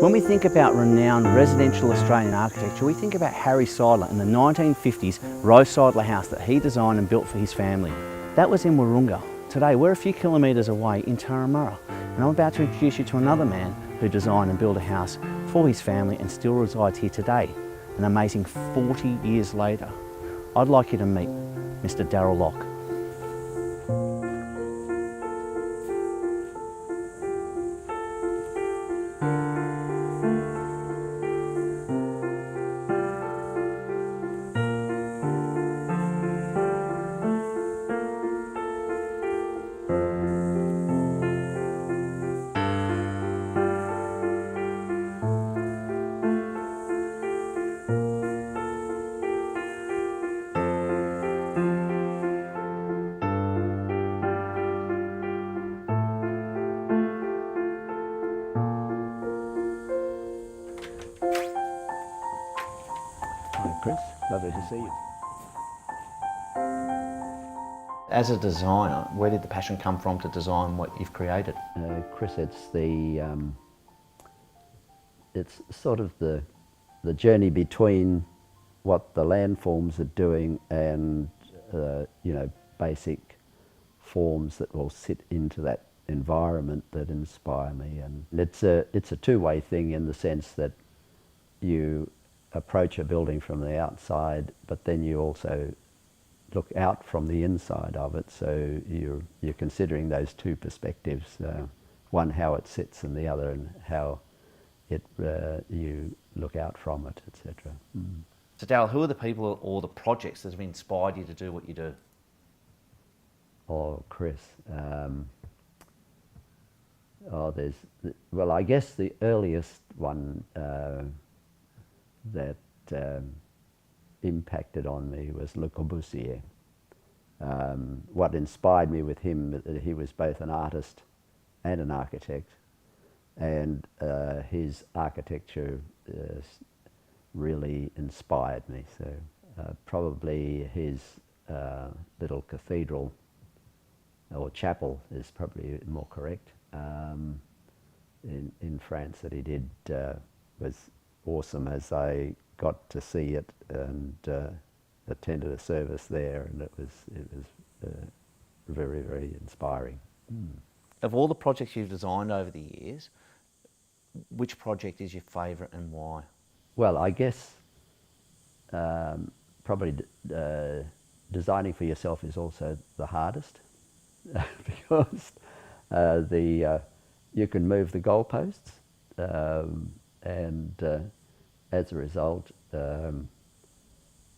When we think about renowned residential Australian architecture, we think about Harry Seidler and the 1950s Rose Seidler house that he designed and built for his family. That was in Wahroonga. Today we're a few kilometres away in Turramurra, and I'm about to introduce you to another man who designed and built a house for his family and still resides here today, an amazing 40 years later. I'd like you to meet Mr. Darryl Lock. Hi Chris, lovely to see you. As a designer, where did the passion come from to design what you've created? Chris, it's sort of the journey between what the landforms are doing and basic forms that will sit into that environment that inspire me. And it's a two-way thing in the sense that you approach a building from the outside, but then you also look out from the inside of it. So you're considering those two perspectives: one how it sits, and the other and how you look out from it, etc. So Darryl, who are the people or the projects that have inspired you to do what you do? Oh, Chris. Well, I guess the earliest one that impacted on me was Le Corbusier. What inspired me with him, he was both an artist and an architect, and his architecture really inspired me. So probably his little cathedral, or chapel is probably more correct, in France that he did was awesome, as I got to see it and attended a service there, and it was very, very inspiring. Of all the projects you've designed over the years, which project is your favourite and why? Well, I guess probably designing for yourself is also the hardest because you can move the goalposts, and as a result,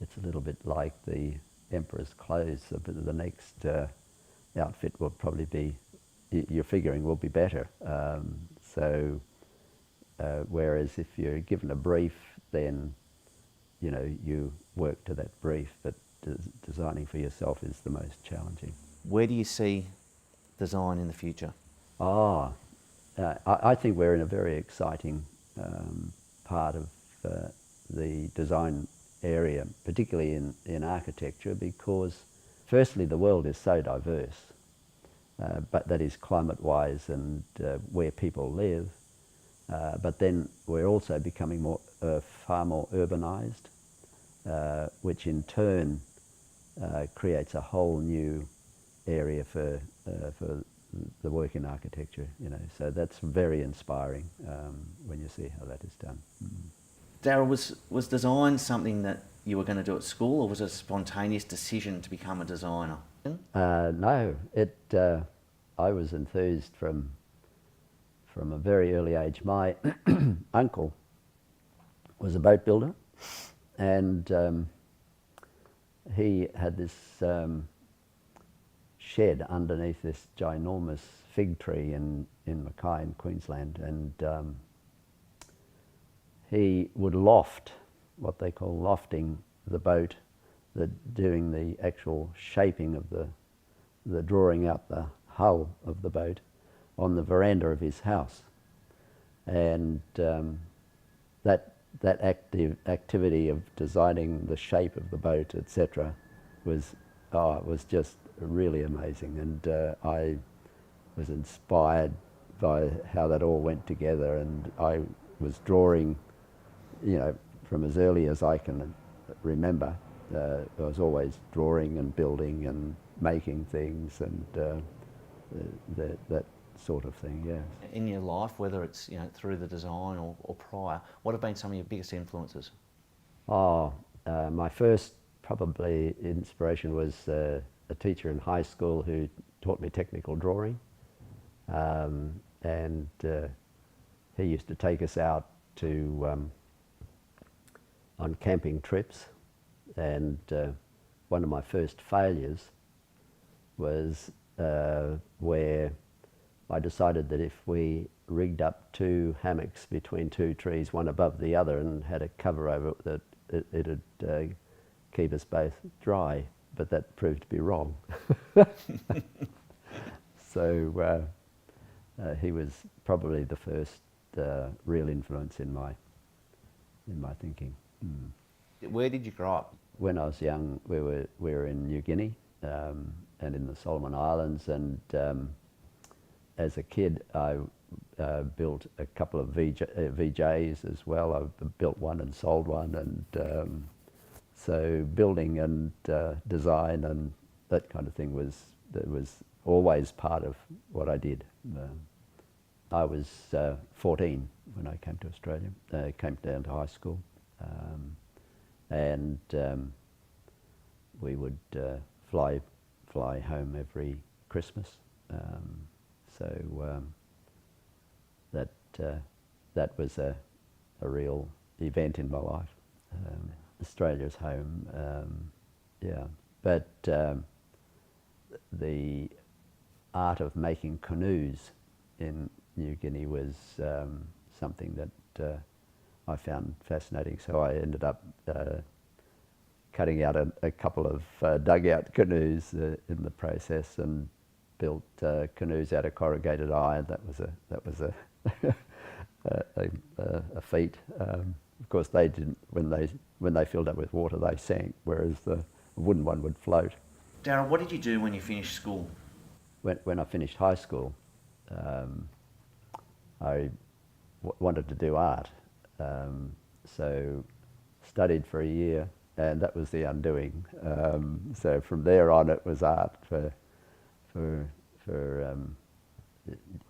it's a little bit like the emperor's clothes. The next outfit will probably be, you're figuring, will be better. Whereas if you're given a brief, then you work to that brief. But designing for yourself is the most challenging. Where do you see design in the future? I think we're in a very exciting part of the design area, particularly in architecture, because firstly the world is so diverse, but that is climate-wise and where people live, but then we're also becoming far more urbanised, which in turn creates a whole new area for the work in architecture. So that's very inspiring when you see how that is done. Darryl, was design something that you were going to do at school, or was it a spontaneous decision to become a designer? No, I was enthused from a very early age. My uncle was a boat builder, and he had this shed underneath this ginormous fig tree in Mackay in Queensland, and he would loft, what they call lofting the boat, doing the actual shaping of the drawing out the hull of the boat on the veranda of his house. And that activity of designing the shape of the boat, etc., was just really amazing, and I was inspired by how that all went together, and I was drawing, you know, from as early as I can remember. I was always drawing and building and making things and that sort of thing, yeah. In your life, whether it's, you know, through the design or prior, what have been some of your biggest influences? My first probably inspiration was a teacher in high school who taught me technical drawing, and he used to take us out to on camping trips, and one of my first failures was where I decided that if we rigged up two hammocks between two trees, one above the other, and had a cover over it, that it'd keep us both dry, but that proved to be wrong. So he was probably the first real influence in my thinking. Where did you grow up? When I was young, we were in New Guinea and in the Solomon Islands, and as a kid I built a couple of VJs as well. I built one and sold one, and so building and design and that kind of thing was always part of what I did. I was 14 when I came to Australia. Came down to high school, and we would fly home every Christmas. So that was a real event in my life. Australia's home, yeah. But the art of making canoes in New Guinea was something that I found fascinating. So I ended up cutting out a couple of dugout canoes in the process, and built canoes out of corrugated iron. That was a feat. Of course, they didn't. When they filled up with water, they sank, whereas the wooden one would float. Darryl, what did you do when you finished school? When I finished high school, I wanted to do art, so studied for a year, and that was the undoing. So from there on, it was art for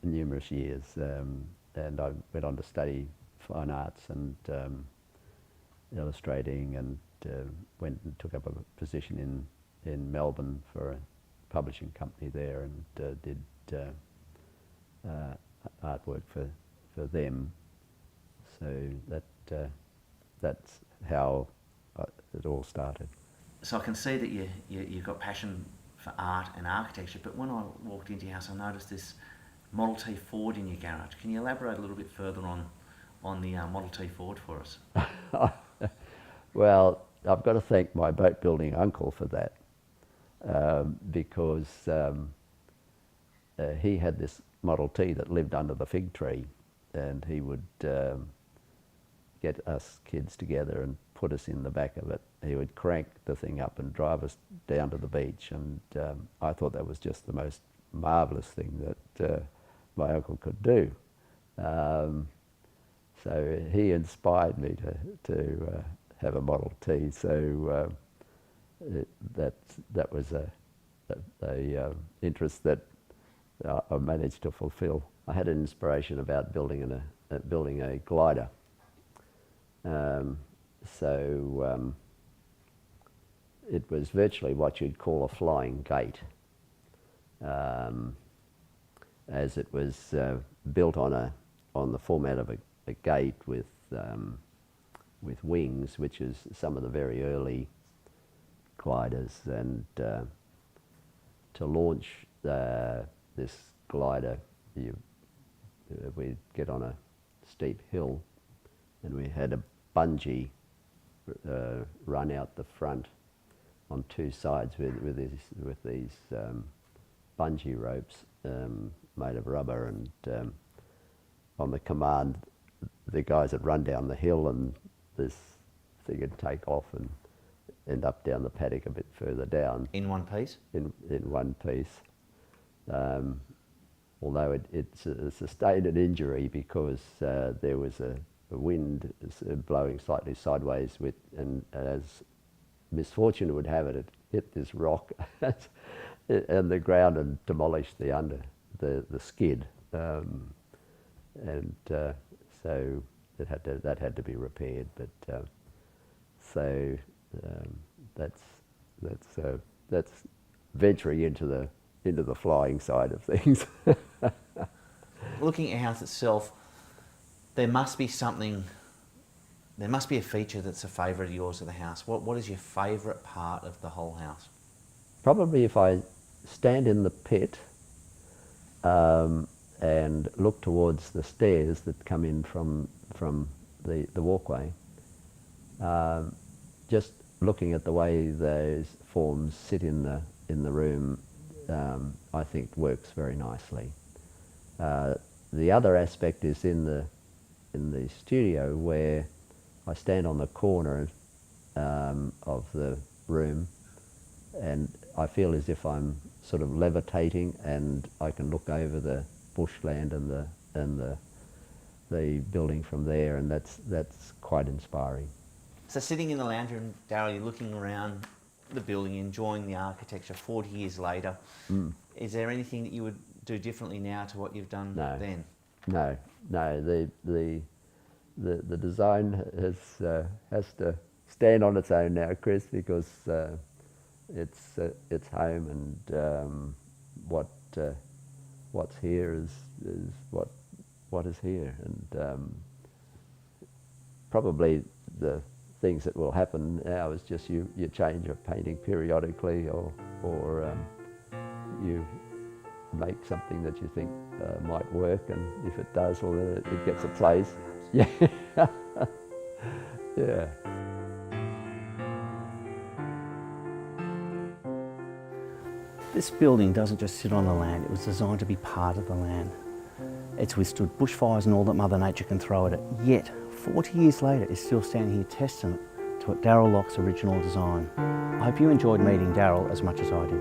numerous years, and I went on to study fine arts and illustrating, and went and took up a position in Melbourne for a publishing company there, and did artwork for them. So that's how it all started. So I can see that you've got passion for art and architecture, but when I walked into your house, I noticed this Model T Ford in your garage. Can you elaborate a little bit further on the Model T Ford for us? Well, I've got to thank my boat building uncle for that, because he had this Model T that lived under the fig tree, and he would get us kids together and put us in the back of it. He would crank the thing up and drive us down to the beach, and I thought that was just the most marvellous thing that my uncle could do. So he inspired me to have a Model T. So that was a interest that I managed to fulfill. I had an inspiration about building a glider. So it was virtually what you'd call a flying gate, as it was built on the format of a gate with wings, which is some of the very early gliders. And to launch this glider, we'd get on a steep hill, and we had a bungee run out the front on two sides with these bungee ropes made of rubber, and on the command, the guys would run down the hill, and this thing would take off and end up down the paddock a bit further down. In one piece? In one piece. Although it sustained an injury because there was the wind is blowing slightly sideways with, and as misfortune would have it, it hit this rock and the ground and demolished the skid, and so that had to be repaired. But that's venturing into the flying side of things. Looking at your house itself, there must be something. There must be a feature that's a favourite of yours of the house. What is your favourite part of the whole house? Probably if I stand in the pit and look towards the stairs that come in from the walkway, just looking at the way those forms sit in the room, I think works very nicely. The other aspect is in the studio, where I stand on the corner of the room, and I feel as if I'm sort of levitating, and I can look over the bushland and the building from there, and that's quite inspiring. So sitting in the lounge room, Darryl, you're looking around the building, enjoying the architecture 40 years later. Is there anything that you would do differently now to what you've done then? No. The design has to stand on its own now, Chris, because it's home, and what's here is what is here, and probably the things that will happen now is just you change your painting periodically, or you make something that you think might work, and if it does, well, it gets a place. Yeah. Yeah. This building doesn't just sit on the land, it was designed to be part of the land. It's withstood bushfires and all that Mother Nature can throw at it, yet 40 years later it's still standing here testament to Darryl Lock's original design. I hope you enjoyed meeting Darryl as much as I did.